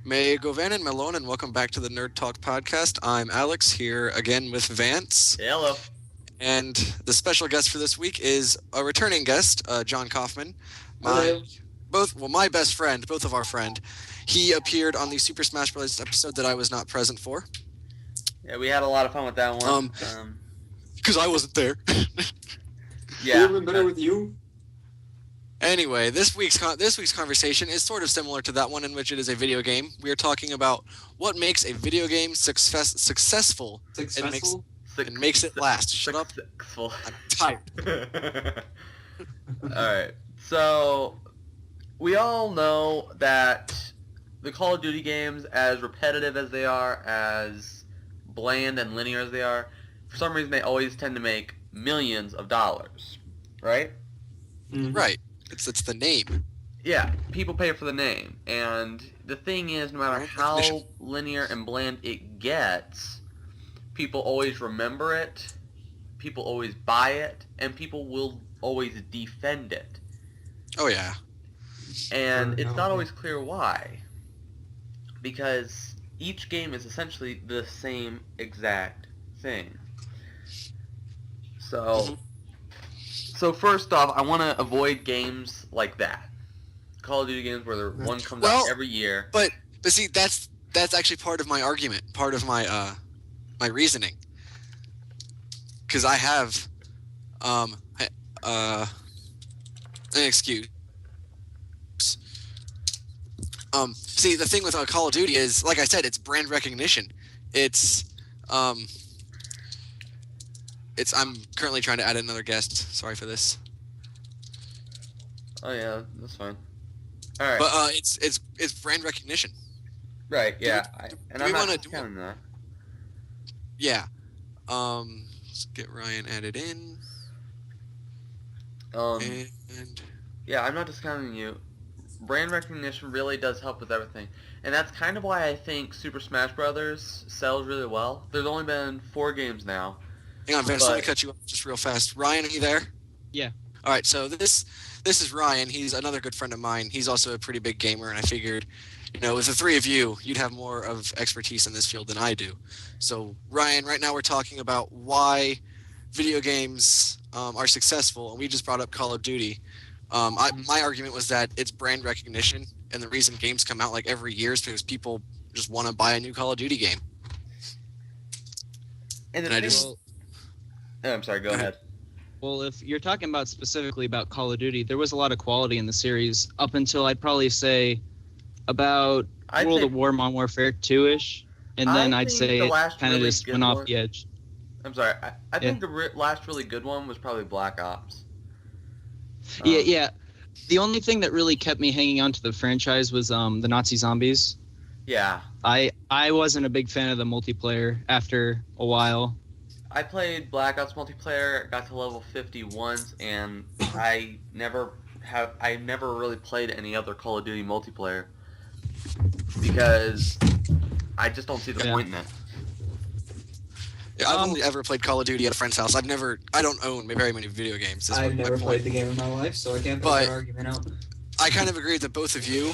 May Govanen Malone, and welcome back to the NerdTalk podcast. I'm Alex here again with Vance. Hey, hello. And the special guest for this week is a returning guest, John Kaufman. Hello. My best friend, both of our friend. He appeared on the Super Smash Bros. Episode that I was not present for. Yeah, we had a lot of fun with that one. Because I wasn't there. Yeah. Feeling better with you? Anyway, this week's conversation is sort of similar to that one, in which it is a video game. We are talking about what makes a video game successful. Successful? And makes it last. Shut up. Successful. I'm tired. Alright, so we all know that the Call of Duty games, as repetitive as they are, as bland and linear as they are, for some reason they always tend to make millions of dollars, right? Mm-hmm. Right. It's the name. Yeah, people pay for the name, and the thing is, no matter how linear and bland it gets, people always remember it, people always buy it, and people will always defend it. Oh, yeah. And it's not always clear why. Because each game is essentially the same exact thing. So first off, I want to avoid games like that. Call of Duty games where one comes out every year. But see, that's actually part of my argument, part of my my reasoning. Because I have an excuse. See, the thing with Call of Duty is, like I said, it's brand recognition. I'm currently trying to add another guest. Sorry for this. Oh yeah, that's fine. All right. But it's brand recognition. Right. Yeah. I'm not discounting that. Yeah. Let's get Ryan added in. And yeah, I'm not discounting you. Brand recognition really does help with everything, and that's kind of why I think Super Smash Brothers sells really well. There's only been 4 games now. Hang on, Vince, let me cut you off just real fast. Ryan, are you there? Yeah. All right, so this is Ryan. He's another good friend of mine. He's also a pretty big gamer, and I figured, with the three of you, you'd have more of expertise in this field than I do. So, Ryan, right now we're talking about why video games are successful, and we just brought up Call of Duty. My argument was that it's brand recognition, and the reason games come out like every year is because people just want to buy a new Call of Duty game. I'm sorry, go ahead. Well, if you're talking about specifically about Call of Duty, there was a lot of quality in the series up until I'd probably say about World of War, Modern Warfare 2-ish, and then I'd say it kind of just went off the edge. I'm sorry, I think the last really good one was probably Black Ops. Yeah. The only thing that really kept me hanging on to the franchise was the Nazi zombies. Yeah. I wasn't a big fan of the multiplayer after a while. I played Black Ops multiplayer, got to level 50 once, and I never really played any other Call of Duty multiplayer because I just don't see the point in it. Yeah, I've only ever played Call of Duty at a friend's house. I don't own very many video games. I've never played the game in my life, so I can't put that argument out. I kind of agree with the both of you.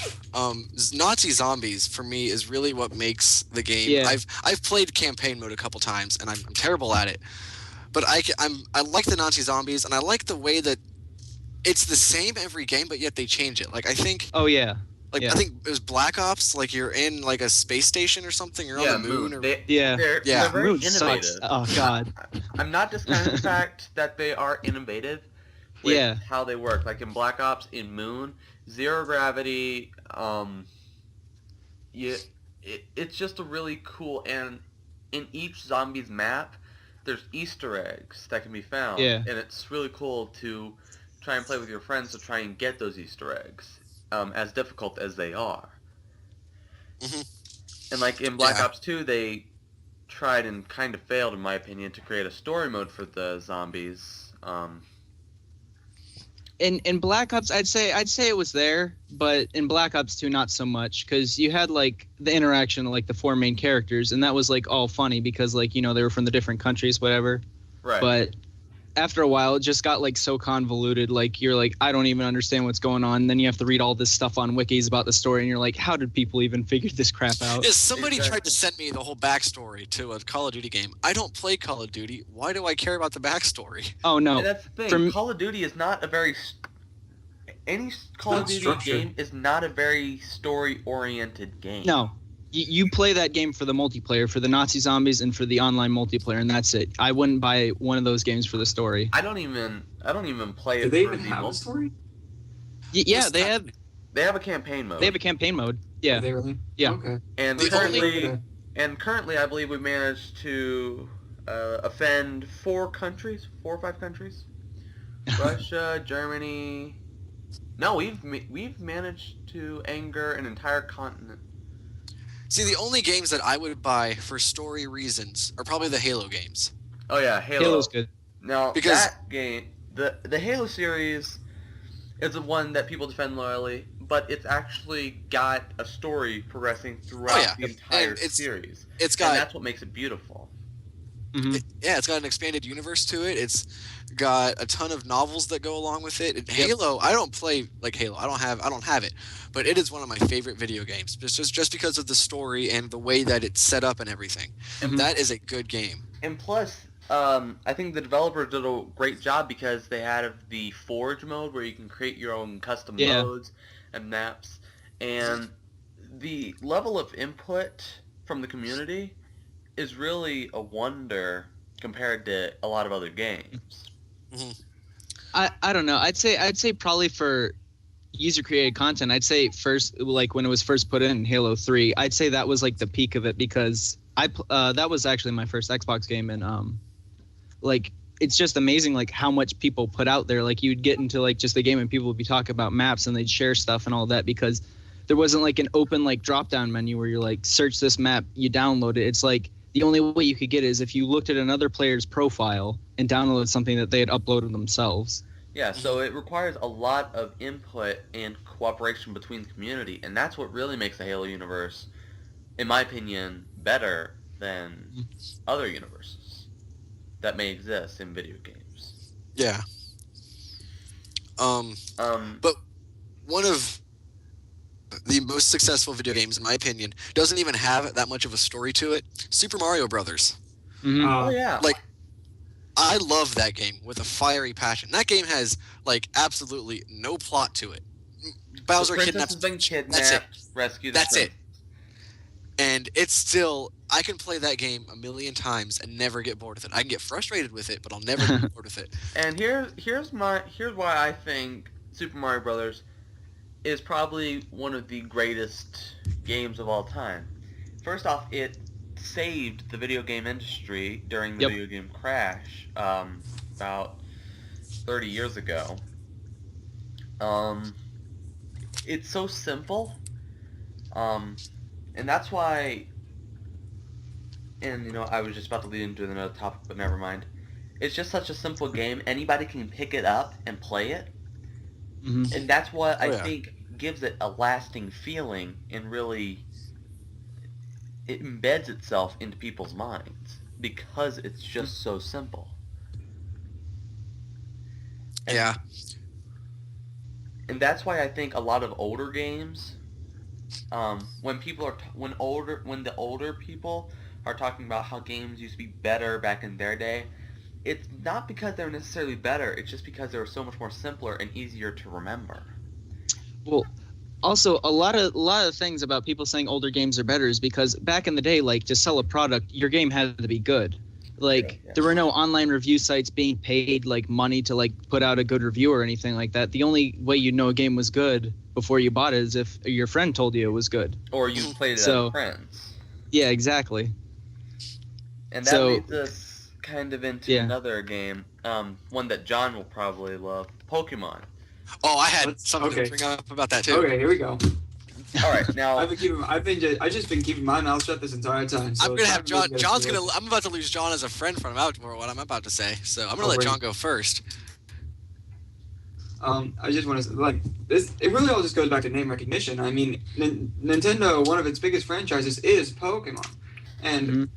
Nazi zombies for me is really what makes the game. Yeah. I've played campaign mode a couple times, and I'm terrible at it. But I like the Nazi zombies, and I like the way that it's the same every game, but yet they change it. Like I think. Oh yeah. I think it was Black Ops. Like you're in like a space station or something. You're on the moon. They're very Moon innovative. sucks. Oh god. I'm not discounting the fact that they are innovative with how they work. Like in Black Ops, in Moon, zero gravity. It's just a really cool, and in each zombie's map, there's Easter eggs that can be found. Yeah. And it's really cool to try and play with your friends to try and get those Easter eggs. As difficult as they are. Mm-hmm. And like in Black Ops 2, they tried and kind of failed, in my opinion, to create a story mode for the zombies. In Black Ops, I'd say it was there, but in Black Ops 2, not so much, because you had like the interaction of like the 4 main characters, and that was like all funny because like they were from the different countries, whatever. Right. But after a while, it just got like so convoluted. Like you're like, I don't even understand what's going on. And then you have to read all this stuff on wikis about the story, and you're like, how did people even figure this crap out? Yeah, somebody tried to send me the whole backstory to a Call of Duty game. I don't play Call of Duty. Why do I care about the backstory? Oh no, And that's the thing. Call of Duty is not a very any Call of Duty game is not a very story-oriented game. No. You play that game for the multiplayer, for the Nazi zombies, and for the online multiplayer, and that's it. I wouldn't buy one of those games for the story. I don't even play it. Do they even have a story? Yeah, they have. They have a campaign mode. They have a campaign mode. Yeah. Are they really? Yeah. Okay. And currently, I believe we managed to offend 4 or 5 countries. Russia, Germany. No, we've managed to anger an entire continent. See, the only games that I would buy for story reasons are probably the Halo games. Oh yeah, Halo. Halo's good. Now, that game, the Halo series is the one that people defend loyally, but it's actually got a story progressing throughout the entire series. And that's what makes it beautiful. Mm-hmm. It's got an expanded universe to it. It's got a ton of novels that go along with it. And Halo, I don't play like Halo. I don't have it, but it is one of my favorite video games. Just because of the story and the way that it's set up and everything. And that is a good game. And plus, I think the developers did a great job because they had the Forge mode where you can create your own custom modes and maps, and the level of input from the community is really a wonder compared to a lot of other games. Mm-hmm. I don't know. I'd say probably for user created content, I'd say first, like when it was first put in Halo 3, I'd say that was like the peak of it, because that was actually my first Xbox game, and like it's just amazing like how much people put out there. Like you'd get into like just the game and people would be talking about maps and they'd share stuff and all that, because there wasn't like an open like drop down menu where you're like search this map, you download it. It's like the only way you could get it is if you looked at another player's profile and downloaded something that they had uploaded themselves. Yeah, so it requires a lot of input and cooperation between the community, and that's what really makes the Halo universe, in my opinion, better than other universes that may exist in video games. Yeah. But one of the most successful video games, in my opinion, doesn't even have that much of a story to it. Super Mario Brothers. Mm-hmm. Oh yeah. Like, I love that game with a fiery passion. That game has like absolutely no plot to it. Bowser kidnaps. That's it. Rescued. That's it. And it's still, I can play that game a million times and never get bored with it. I can get frustrated with it, but I'll never get bored with it. And here's why I think Super Mario Brothers is probably one of the greatest games of all time. First off, it saved the video game industry during the video game crash about 30 years ago. It's so simple, and that's why, and I was just about to lead into another topic, but never mind. It's just such a simple game. Anybody can pick it up and play it. Mm-hmm. And that's what I think gives it a lasting feeling, and really it embeds itself into people's minds because it's just so simple. And that's why I think a lot of older games, when the older people are talking about how games used to be better back in their day, it's not because they're necessarily better, it's just because they were so much more simpler and easier to remember. Well, also a lot of things about people saying older games are better is because back in the day, like to sell a product, your game had to be good. Like there were no online review sites being paid like money to like put out a good review or anything like that. The only way you know a game was good before you bought it is if your friend told you it was good. Or you played it as friends. Yeah, exactly. And that leads us kind of into another game, one that John will probably love, Pokemon. Oh, I had something to bring up about that too. Okay, here we go. All right, now I've just been keeping my mouth shut this entire time. So I'm gonna have John. I'm about to lose John as a friend from what I'm about to say. So I'm gonna let John go first. I just want to like this. It really all just goes back to name recognition. I mean, Nintendo, one of its biggest franchises is Pokemon, and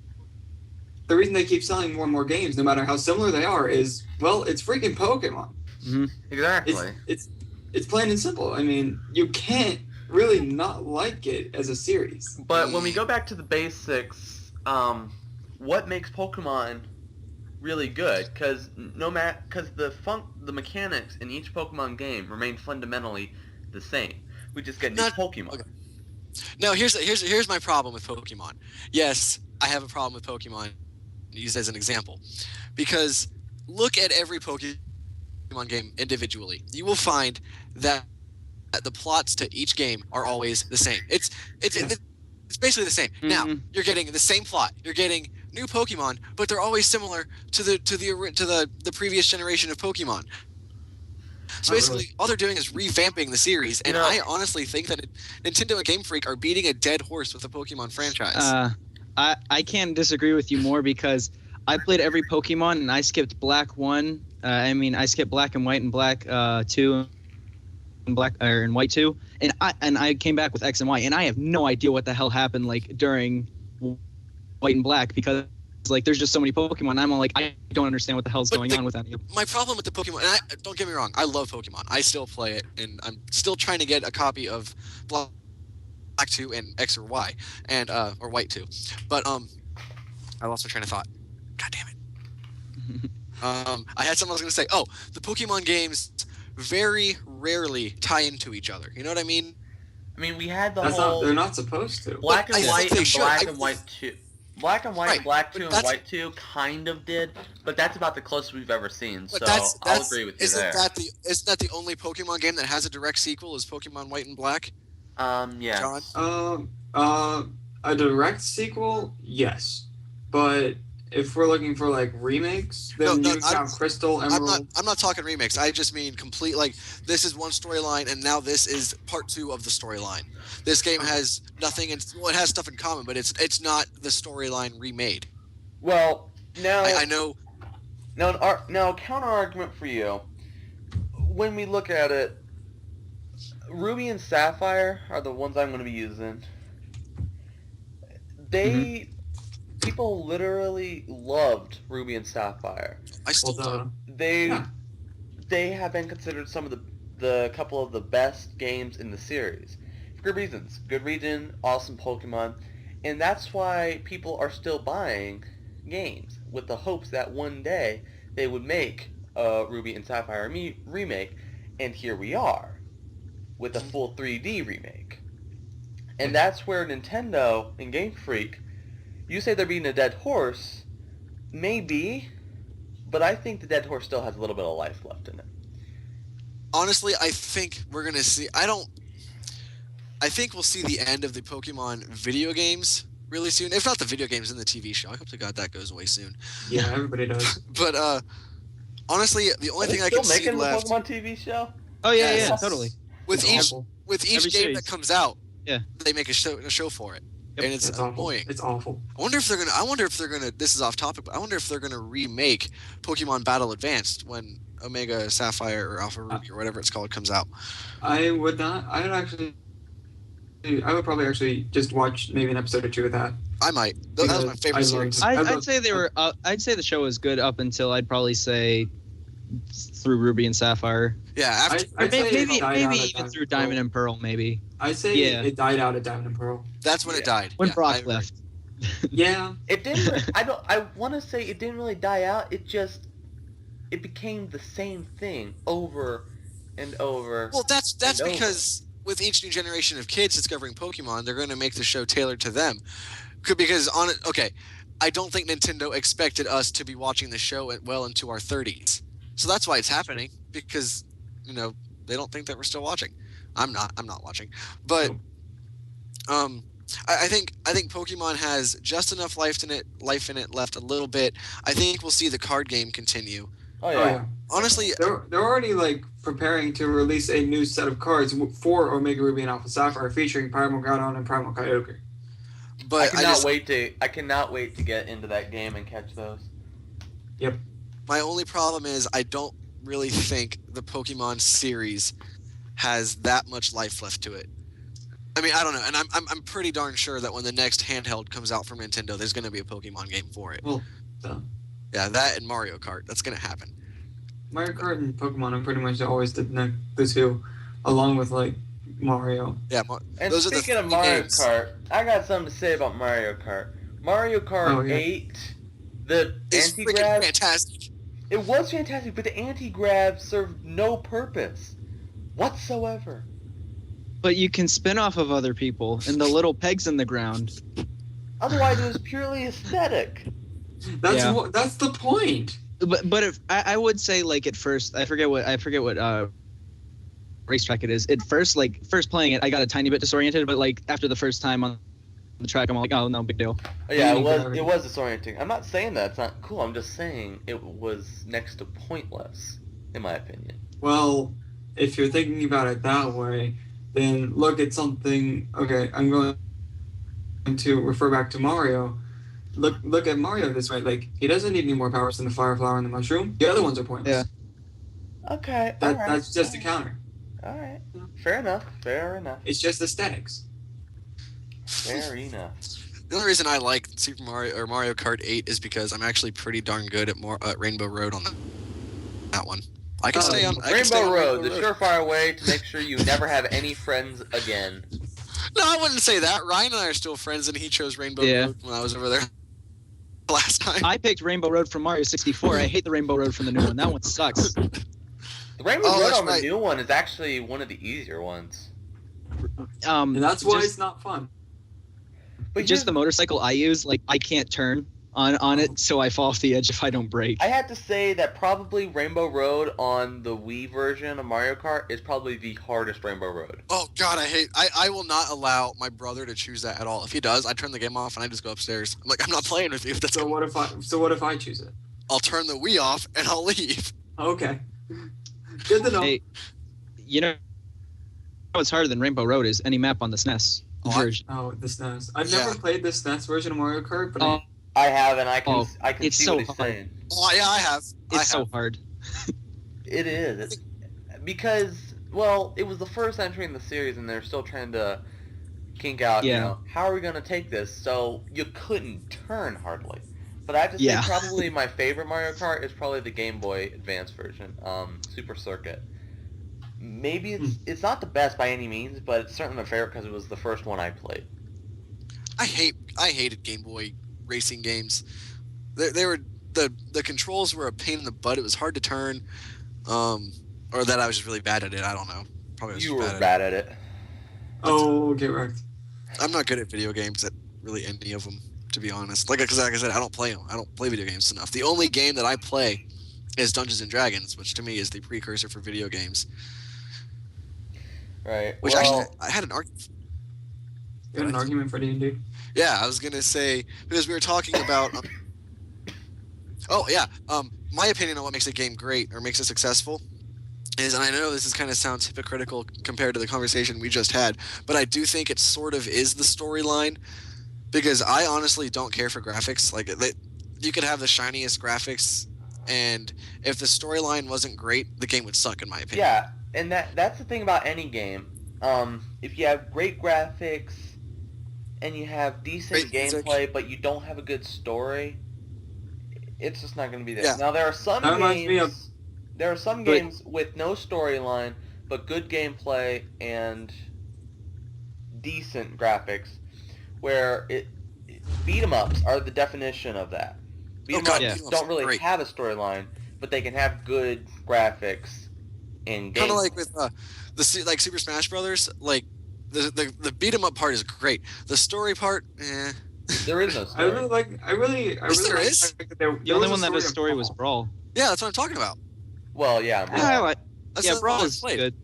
the reason they keep selling more and more games, no matter how similar they are, is, well, it's freaking Pokemon. Mm-hmm. Exactly. It's plain and simple. I mean, you can't really not like it as a series. But when we go back to the basics, what makes Pokemon really good? Because the mechanics in each Pokemon game remain fundamentally the same. We just get new Pokemon. Okay. No, here's my problem with Pokemon. Yes, I have a problem with Pokemon used as an example, because look at every Pokemon game individually. You will find that the plots to each game are always the same. It's basically the same. Mm-hmm. Now you're getting the same plot. You're getting new Pokemon, but they're always similar to the previous generation of Pokemon. So basically, all they're doing is revamping the series, and I honestly think that Nintendo and Game Freak are beating a dead horse with the Pokemon franchise. I can't disagree with you more, because I played every Pokemon and I skipped Black 1. I skipped Black and White and Black 2 and and White 2, and I came back with X and Y, and I have no idea what the hell happened like during White and Black, because like there's just so many Pokemon. I'm all like, I don't understand what the hell's going on with that. My problem with the Pokemon, and don't get me wrong, I love Pokemon. I still play it, and I'm still trying to get a copy of Black 2 and X or Y, and or White 2. But I lost my train of thought. God damn it. I had something I was going to say. Oh, the Pokemon games very rarely tie into each other. You know what I mean? I mean, we had the they're not supposed to. Black and White and Black and White 2. Black and White, right, and Black 2 and White 2 kind of did, but that's about the closest we've ever seen, so I'll agree with you there. Isn't that the only Pokemon game that has a direct sequel is Pokemon White and Black? Yeah. John? A direct sequel, yes. But if we're looking for like remakes, then you count Crystal, Emerald. I'm not talking remakes. I just mean complete, like, this is one storyline and now this is part 2 of the storyline. This game has nothing, it has stuff in common, but it's not the storyline remade. Well, now I know. Now, counter argument for you. When we look at it, Ruby and Sapphire are the ones I'm going to be using. People literally loved Ruby and Sapphire. I still don't. They have been considered some of the couple of the best games in the series. For good reasons. Good region, awesome Pokemon, and that's why people are still buying games with the hopes that one day they would make a Ruby and Sapphire remake, and here we are with a full 3D remake. And that's where Nintendo and Game Freak, you say they're beating a dead horse, maybe, but I think the dead horse still has a little bit of life left in it. Honestly, I think we're going to see... I think we'll see the end of the Pokemon video games really soon. If not the video games, in the TV show. I hope to God that goes away soon. Yeah, everybody does. But honestly, the only thing I can see left... Still making the Pokemon TV show? Oh yeah, totally. With each game series that comes out, yeah, they make a show for it. Yep. And it's annoying. It's awful. I wonder if they're gonna. This is off topic, but I wonder if they're gonna remake Pokemon Battle Advanced when Omega Sapphire or Alpha Ruby or whatever it's called comes out. I would not. I would probably actually just watch maybe an episode or two of that. I might. That was my favorite series. I'd say they were. I'd say the show was good up until I'd probably say through Ruby and Sapphire. Yeah, maybe even through Diamond and Pearl. Maybe. I'd say it died out at Diamond and Pearl. That's when it died. When Brock left. Yeah. It didn't. I want to say it didn't really die out. It became the same thing over and over. Well, that's because with each new generation of kids discovering Pokemon, they're going to make the show tailored to them. Because I don't think Nintendo expected us to be watching the show well into our 30s. So that's why it's happening, because they don't think that we're still watching. I'm not watching. But I think Pokemon has just enough life in it left a little bit. I think we'll see the card game continue. Oh yeah. Honestly, they're already preparing to release a new set of cards for Omega Ruby and Alpha Sapphire featuring Primal Groudon and Primal Kyogre. But I cannot wait to get into that game and catch those. Yep. My only problem is I don't really think the Pokemon series has that much life left to it. I mean, I don't know, and I'm pretty darn sure that when the next handheld comes out from Nintendo, there's going to be a Pokemon game for it. Well, So. Yeah, that and Mario Kart. That's gonna happen. Mario Kart and Pokemon are pretty much always the two, along with like Mario. Yeah, And those are the speaking of three Mario games. Kart, I got something to say about Mario Kart. Mario Kart 8, the It's anti-grab... freaking fantastic. It was fantastic, but the anti-grab served no purpose whatsoever. But you can spin off of other people and the little pegs in the ground. Otherwise, it was purely aesthetic. That's the point. But if, I would say like at first I forget what racetrack it is. At first playing it, I got a tiny bit disoriented, but like after the first time on the track, I'm like, oh, no big deal. Yeah, it was disorienting. I'm not saying that it's not cool. I'm just saying it was next to pointless, in my opinion. Well, if you're thinking about it that way, then look at something. Okay, I'm going to refer back to Mario. Look at Mario this way. Like, he doesn't need any more powers than the fire flower and the mushroom. The other ones are pointless. Yeah. Okay. That's just a counter. All right. Fair enough. It's just aesthetics. Fair enough. The only reason I like Super Mario or Mario Kart 8 is because I'm actually pretty darn good at Rainbow Road on that one. I can stay on Rainbow Road, the surefire way to make sure you never have any friends again. No, I wouldn't say that. Ryan and I are still friends, and he chose Rainbow Road when I was over there last time. I picked Rainbow Road from Mario 64. I hate the Rainbow Road from the new one. That one sucks. The Rainbow Road on the new one is actually one of the easier ones. And that's why it's not fun. But just the motorcycle I use, like I can't turn on it, so I fall off the edge if I don't brake. I have to say that probably Rainbow Road on the Wii version of Mario Kart is probably the hardest Rainbow Road. Oh God, I will not allow my brother to choose that at all. If he does, I turn the game off and I just go upstairs. I'm like, I'm not playing with you. So what if I choose it? I'll turn the Wii off and I'll leave. Okay. Good to know. Hey, you know what's harder than Rainbow Road is any map on the SNES version. The SNES. I've never played the SNES version of Mario Kart, but I have, and I can it's see so what he's saying. Oh yeah, I have. It's so hard. It is. Because, well, it was the first entry in the series, and they're still trying to kink out, how are we going to take this? So you couldn't turn hardly. But I have to say probably my favorite Mario Kart is probably the Game Boy Advance version, Super Circuit. Maybe it's not the best by any means, but it's certainly my favorite because it was the first one I played. I hated Game Boy racing games. They were the controls were a pain in the butt. It was hard to turn, or that I was just really bad at it. I don't know. Probably was you were bad at it. Oh, get wrecked. I'm not good at video games at really any of them, to be honest. Like I said, I don't play them. I don't play video games enough. The only game that I play is Dungeons and Dragons, which to me is the precursor for video games. Right. Which actually, I had an argument. You had an argument for D&D? Yeah, I was gonna say because we were talking about. My opinion on what makes a game great or makes it successful is, and I know this kind of sounds hypocritical compared to the conversation we just had, but I do think it sort of is the storyline, because I honestly don't care for graphics. Like, you could have the shiniest graphics, and if the storyline wasn't great, the game would suck, in my opinion. Yeah, and that's the thing about any game. If you have great graphics and you have decent gameplay, but you don't have a good story, it's just not going to be there. Yeah. Now there are some games with no storyline but good gameplay and decent graphics, where beat 'em ups are the definition of that. Beat 'em ups don't really have a storyline, but they can have good graphics and gameplay. Kind of like with like Super Smash Brothers, like the beat 'em up part is great. The story part, There is no story. I really like the only one that has a story was Brawl. Yeah, that's what I'm talking about. Well, yeah. Brawl is good.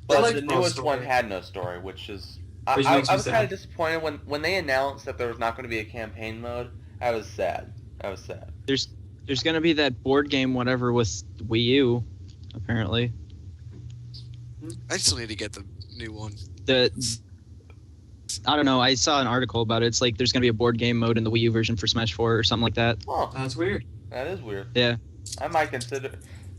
But the newest one had no story, which is... I was kind of disappointed when they announced that there was not going to be a campaign mode. I was sad. There's going to be that board game whatever with Wii U, apparently. I still need to get the new one. I don't know. I saw an article about it. It's like there's going to be a board game mode in the Wii U version for Smash 4 or something like that. Oh, that's weird. That is weird. Yeah. I might consider...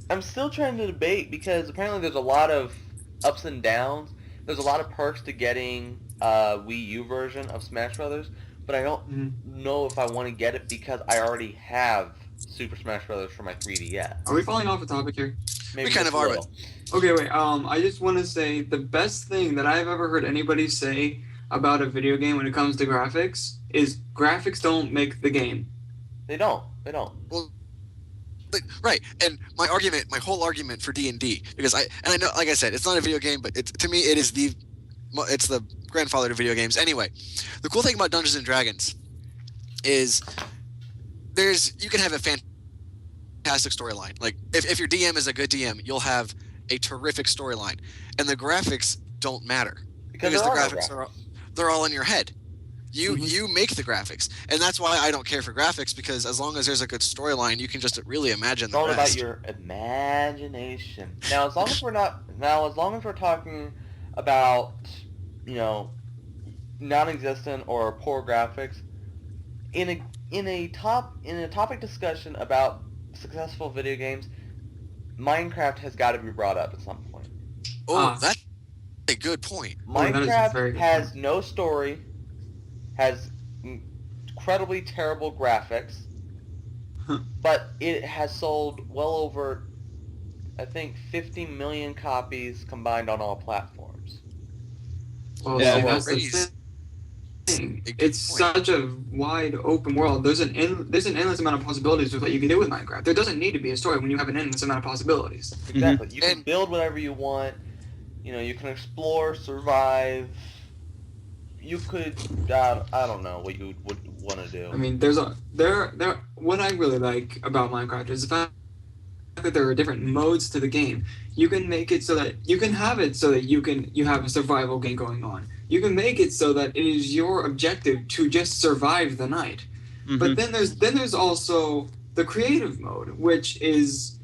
I'm still trying to debate because apparently there's a lot of ups and downs. There's a lot of perks to getting a Wii U version of Smash Brothers, but I don't know if I want to get it because I already have Super Smash Brothers for my 3DS. Are we falling off the topic here? Maybe We kind just of a are, little. Okay, wait. I just want to say the best thing that I've ever heard anybody say about a video game when it comes to graphics is graphics don't make the game. They don't. They don't. Well, right. And my whole argument for D&D, because I know, like I said, it's not a video game, but to me it's the grandfather to video games. Anyway, the cool thing about Dungeons and Dragons is you can have a fantastic storyline. Like if your DM is a good DM, you'll have a terrific storyline, and the graphics don't matter Because the there are no graphics they're all in your head. You make the graphics, and that's why I don't care for graphics, because as long as there's a good storyline, you can just really imagine It's the all rest. about your imagination. Now, as long as we're talking about, non-existent or poor graphics, in a topic discussion about successful video games, Minecraft has got to be brought up at some point. Oh, that's a good point. that is a very Minecraft good has point. no story, has incredibly terrible graphics, but it has sold well over, I think, 50 million copies combined on all platforms. Well, Yeah, see, well, that's the raise thing. a good It's point. such a wide open world. There's an endless amount of possibilities with what you can do with Minecraft. There doesn't need to be a story when you have an endless amount of possibilities. Exactly. You can And- build whatever you want. You can explore, survive. You could, I don't know what you would want to do. I mean, what I really like about Minecraft is the fact that there are different modes to the game. You can make it so that you can have it so that you have a survival game going on. You can make it so that it is your objective to just survive the night. Mhm. But then there's also the creative mode, which is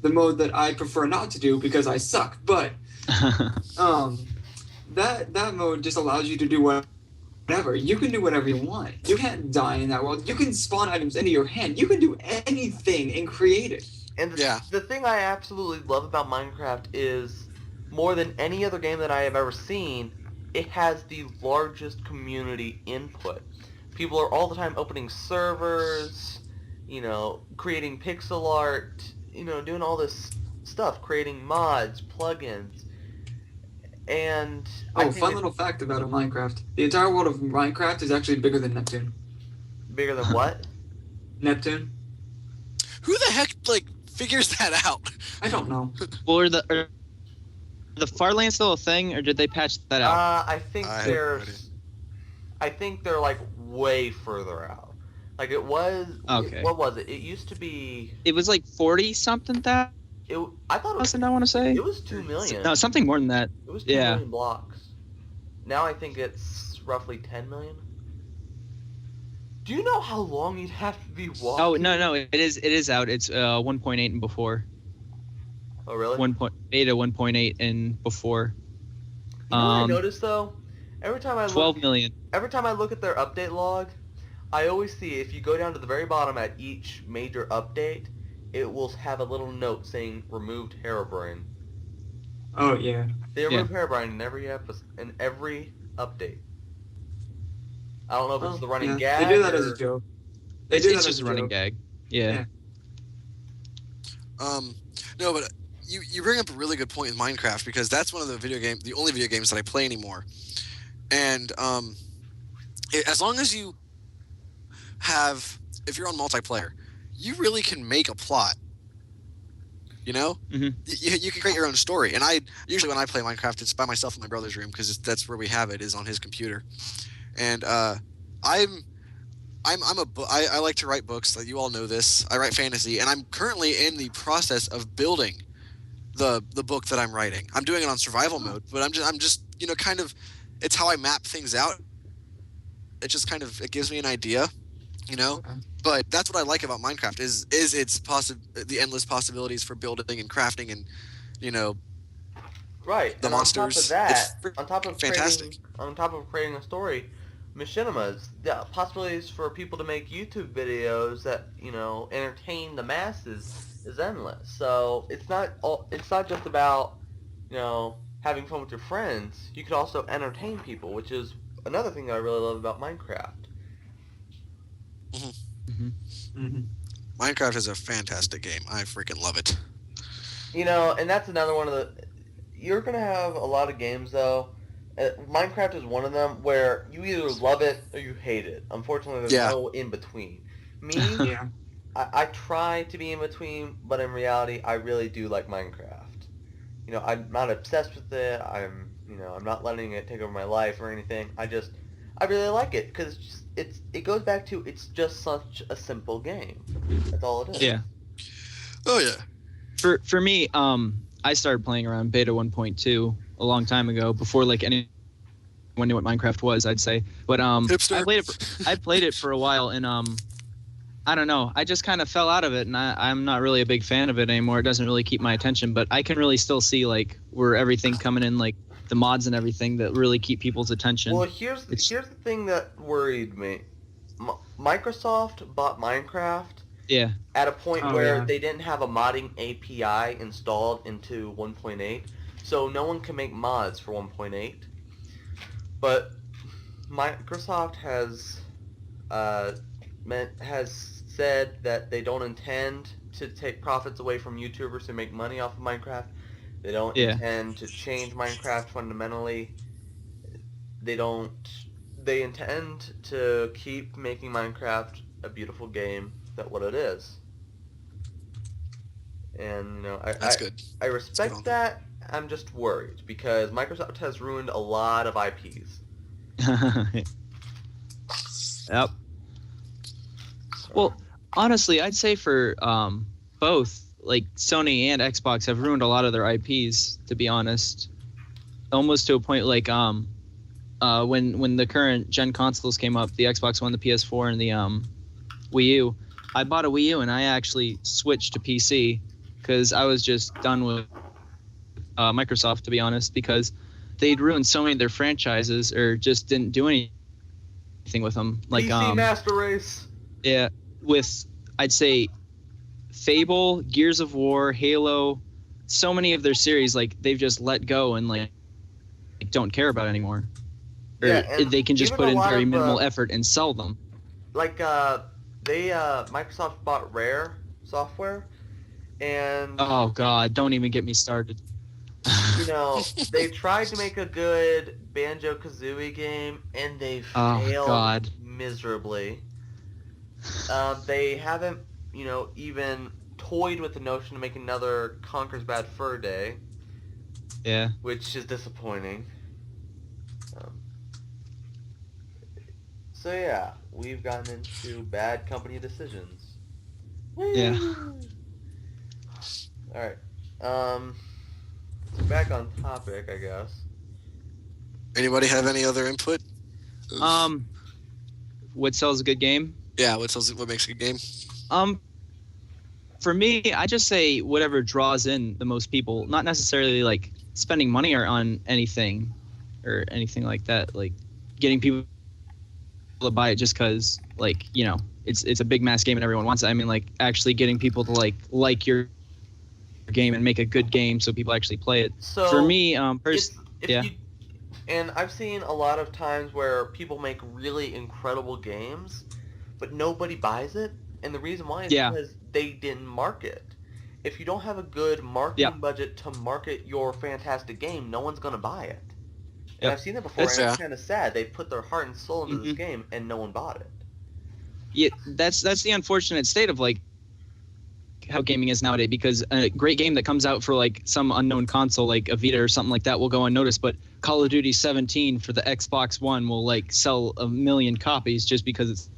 the mode that I prefer not to do because I suck. But that mode just allows you to do whatever. You can do whatever you want. You can't die in that world. You can spawn items into your hand. You can do anything and create it. And Yeah. the thing I absolutely love about Minecraft is, more than any other game that I have ever seen, it has the largest community input. People are all the time opening servers, creating pixel art, doing all this stuff, creating mods, plugins. And Fun little fact about Minecraft. The entire world of Minecraft is actually bigger than Neptune. Bigger than what? Neptune? Who the heck figures that out? I don't know. Well, are the Farlands still a thing, or did they patch that out? I think I have no idea. I think they're way further out. It was. Okay. What was it? It used to be. It was 40 something thousand. I thought it was. I want to say. It was 2 million. No, something more than that. It was 2 million blocks. Now I think it's roughly 10 million. Do you know how long you'd have to be walking? Oh no, it is out. It's 1.8 and before. Oh really? Beta 1.8 and before. You know what I noticed though? Every time I 12 million. Every time I look at their update log, I always see, if you go down to the very bottom at each major update, it will have a little note saying removed Herobrine. Oh yeah. They remove Herobrine in every update. I don't know if it's the running gag. They do that or... as a joke. It's just a running gag. Yeah. No, but you bring up a really good point with Minecraft, because that's one of the only video games that I play anymore. And as long as you if you're on multiplayer, you really can make a plot. Mm-hmm. You can create your own story. And usually when I play Minecraft, it's by myself in my brother's room, because that's where we have it, is on his computer. And I like to write books. You all know this. I write fantasy, and I'm currently in the process of building the book that I'm writing. I'm doing it on survival mode, but I'm just kind of, it's how I map things out. It just it gives me an idea, Okay. But that's what I like about Minecraft is its the endless possibilities for building and crafting and Right. the and monsters. On top of fantastic. creating a story, machinimas, the possibilities for people to make YouTube videos that entertain the masses is endless. So it's not just about having fun with your friends. You could also entertain people, which is another thing that I really love about Minecraft. Mm-hmm. Minecraft is a fantastic game. I freaking love it. And that's another one of the. You're gonna have a lot of games though. Minecraft is one of them where you either love it or you hate it. Unfortunately, there's Yeah. no in between. Me, Yeah. I try to be in between, but in reality, I really do like Minecraft. I'm not obsessed with it. I'm not letting it take over my life or anything. I really like it because it goes back to it's just such a simple game. That's all it is. Yeah. Oh yeah. For me, I started playing around beta 1.2 a long time ago before like anyone knew what Minecraft was, I'd say. But Hipster. I played it for a while, and I don't know. I just kind of fell out of it, and I'm not really a big fan of it anymore. It doesn't really keep my attention, but I can really still see like where everything coming in, like the mods and everything that really keep people's attention. Well, here's the thing that worried me. Microsoft bought Minecraft Yeah. at a point where yeah. they didn't have a modding API installed into 1.8, so no one can make mods for 1.8. But Microsoft has said that they don't intend to take profits away from YouTubers who make money off of Minecraft. They don't intend to change Minecraft fundamentally. They intend to keep making Minecraft a beautiful game that what it is. And That's good. I respect that. I'm just worried because Microsoft has ruined a lot of IPs. Yep. Well, honestly, I'd say for both, like Sony and Xbox have ruined a lot of their IPs, to be honest. Almost to a point like when the current gen consoles came up, the Xbox One, the PS4, and the Wii U, I bought a Wii U and I actually switched to PC because I was just done with Microsoft, to be honest, because they'd ruined so many of their franchises or just didn't do anything with them. Like PC Master Race. Yeah, with I'd say Fable, Gears of War, Halo, so many of their series like they've just let go and like don't care about anymore. Or they can just put in very minimal effort and sell them. Like Microsoft bought Rare Software, and oh god, don't even get me started. They tried to make a good Banjo-Kazooie game and they failed miserably. They haven't even toyed with the notion to make another Conker's Bad Fur Day. Yeah. Which is disappointing. So yeah, we've gotten into bad company decisions. Yeah. Alright. Back on topic, I guess. Anybody have any other input? What sells a good game? Yeah, what makes a good game? For me, I just say whatever draws in the most people, not necessarily like spending money on anything or anything like that, like getting people to buy it just because like it's a big mass game and everyone wants it. I mean, like actually getting people to like your game and make a good game so people actually play it. So for me, and I've seen a lot of times where people make really incredible games, but nobody buys it, and the reason why is because they didn't market. If you don't have a good marketing budget to market your fantastic game, no one's gonna buy it. And I've seen that before, and it's kind of sad. They put their heart and soul into this game, and no one bought it. Yeah, that's the unfortunate state of like how gaming is nowadays, because a great game that comes out for like some unknown console like a Vita or something like that will go unnoticed, but Call of Duty 17 for the Xbox One will like sell 1 million copies just because it's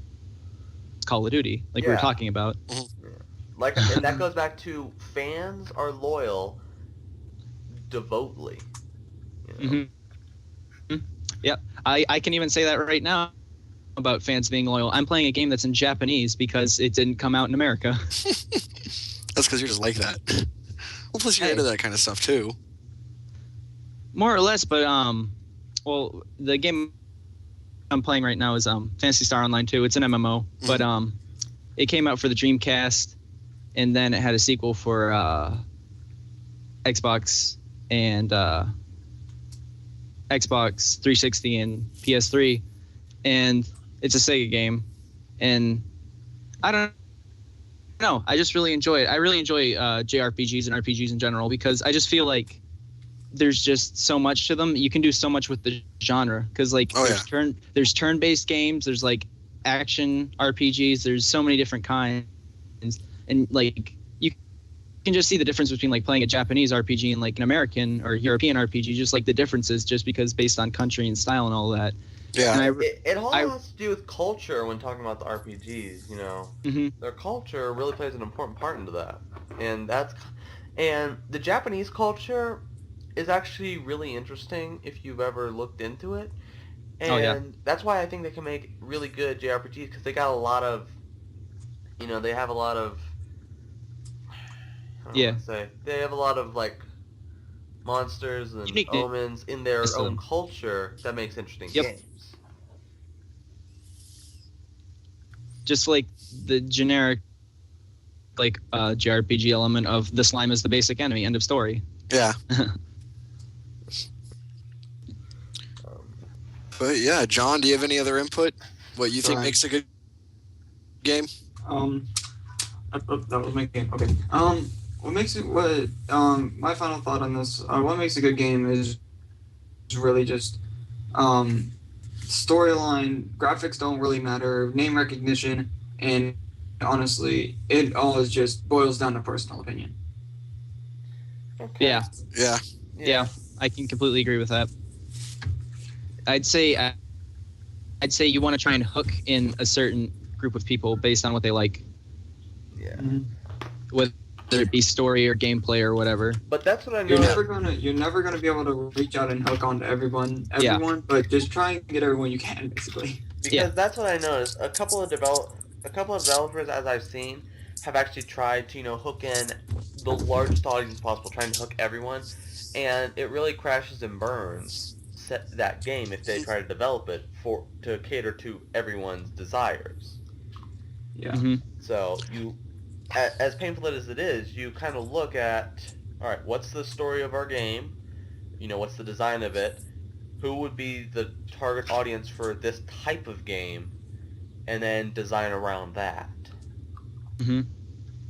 Call of Duty, like we were talking about. Like, and that goes back to fans are loyal devotedly. Yep, I can even say that right now about fans being loyal. I'm playing a game that's in Japanese because it didn't come out in America. That's because you're just like that. Well, plus you're into that kind of stuff too. More or less, but well, the game I'm playing right now is Phantasy Star Online 2. It's an MMO, but it came out for the Dreamcast, and then it had a sequel for Xbox and Xbox 360 and PS3, and it's a Sega game, and I don't know. I just really enjoy it. I really enjoy JRPGs and RPGs in general because I just feel like there's just so much to them. You can do so much with the genre because like there's turn-based games, there's like action RPGs, there's so many different kinds, and like you can just see the difference between like playing a Japanese RPG and like an American or European RPG, just like the differences just because based on country and style and all that. Yeah, And it all has to do with culture when talking about the RPGs. You know, their culture really plays an important part into that, and the Japanese culture is actually really interesting if you've ever looked into it, and that's why I think they can make really good JRPGs because they got a lot of, they have a lot of, I don't know what to say, they have a lot of like monsters and omens in their own culture that makes interesting games. Just like the generic like JRPG element of the slime is the basic enemy, end of story. Yeah. But yeah, John, do you have any other input? What you think makes a good game? That was my game. Okay. My final thought on this, what makes a good game is really just storyline, graphics don't really matter, name recognition, and honestly, it all is just boils down to personal opinion. Okay. Yeah, I can completely agree with that. I'd say you want to try and hook in a certain group of people based on what they like. Yeah. Whether it be story or gameplay or whatever. But that's what I know. You're never gonna be able to reach out and hook onto everyone, but just try and get everyone you can, basically. Because that's what I noticed. A couple of developers, as I've seen, have actually tried to hook in the largest audience possible, trying to hook everyone, and it really crashes and burns that game if they try to develop it to cater to everyone's desires. Yeah. Mm-hmm. So as painful as it is, you kind of look at, all right, what's the story of our game? What's the design of it? Who would be the target audience for this type of game? And then design around that. Mm-hmm.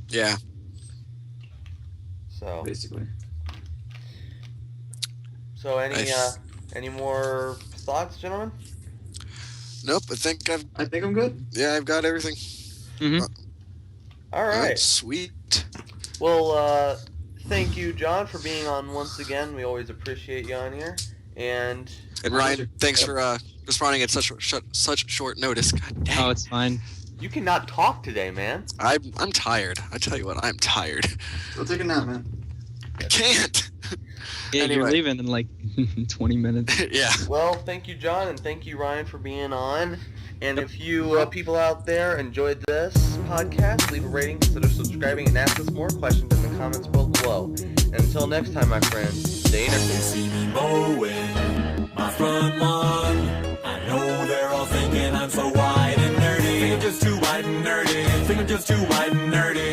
Yeah. So basically. So any more thoughts, gentlemen? Nope. I think I'm good. Yeah, I've got everything. Mm-hmm. All right. Sweet. Well, thank you, John, for being on once again. We always appreciate you on here. And Ryan, thanks for responding at such short notice. God dang. Oh, it's fine. You cannot talk today, man. I'm tired. I tell you what, I'm tired. Go take a nap, man. I can't. Yeah, Anyway. You're leaving in like 20 minutes. Yeah. Well, thank you, John, and thank you, Ryan, for being on. And if you people out there enjoyed this podcast, leave a rating, consider subscribing, and ask us more questions in the comments below. And until next time, my friends, stay entertained. They see me mowing my front lawn. I know they're all thinking I'm so wide and nerdy. Think I'm just too wide and nerdy. Think I'm just too wide and nerdy.